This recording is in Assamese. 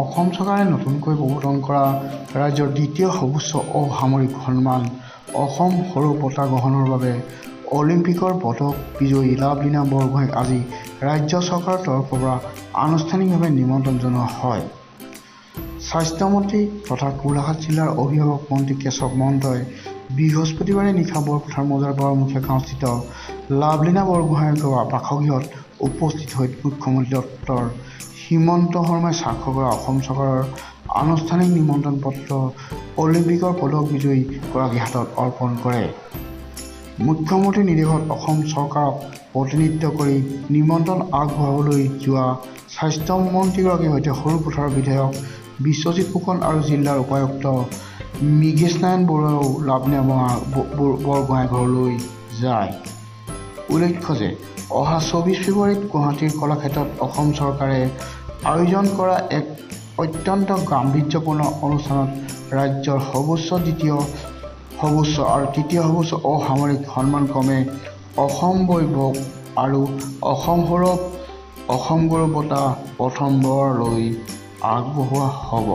অসম চৰকাৰে নতুনকৈ প্ৰৱৰ্তন কৰা ৰাজ্যৰ দ্বিতীয় সৰ্বোচ্চ অসামৰিক সন্মান অসম সৌৰ বঁটা গ্ৰহণৰ বাবে অলিম্পিকৰ পদক বিজয়ী লাভলীনা বৰগোহাঁইক আজি ৰাজ্য চৰকাৰৰ তৰফৰ পৰা আনুষ্ঠানিকভাৱে নিমন্ত্ৰণ জনোৱা হয়। স্বাস্থ্যমন্ত্ৰী তথা গোলাঘাট জিলাৰ অভিভাৱক মন্ত্ৰী কেশৱ মহন্তই বৃহস্পতিবাৰে নিশা বৰপথাৰ মৌজাৰ বাৰমুখীয়া গাঁওস্থিত লাভলীনা বৰগোহাঁইৰ বাসগৃহত উপস্থিত হৈ মুখ্যমন্ত্ৰী ডক্টৰ হিমন্ত শৰ্মাই স্বাক্ষৰ কৰা অসম চৰকাৰৰ আনুষ্ঠানিক নিমন্ত্ৰণ পত্ৰ অলিম্পিকৰ পদক বিজয়ী গৰাকীৰ হাতত অৰ্পণ কৰে। মুখ্যমন্ত্ৰীৰ নিৰ্দেশত অসম চৰকাৰক প্ৰতিনিধিত্ব কৰি নিমন্ত্ৰণ আগবঢ়াবলৈ যোৱা স্বাস্থ্যমন্ত্ৰীগৰাকীৰ সৈতে সৰুপথাৰৰ বিধায়ক বিশ্বজিৎ ফুকন আৰু জিলাৰ উপায়ুক্ত মৃগেশ নাৰায়ণ বৰুৱাও লাভলীনা বৰগোহাঁইৰ ঘৰলৈ যায়। উল্লেখ্য যে অহা 24 ফেব্ৰুৱাৰীত গুৱাহাটীৰ কলাক্ষেত্ৰত অসম চৰকাৰে আয়োজন কৰা এক অত্যন্ত গাম্ভীৰ্যপূৰ্ণ অনুষ্ঠানত ৰাজ্যৰ সৰ্বোচ্চ, দ্বিতীয় সৰ্বোচ্চ আৰু তৃতীয় সৰ্বোচ্চ অসামৰিক সন্মানক্ৰমে অসম বৈভৱ আৰু অসম গৌৰৱ বঁটা প্ৰথমবাৰলৈ আগবঢ়োৱা হ'ব।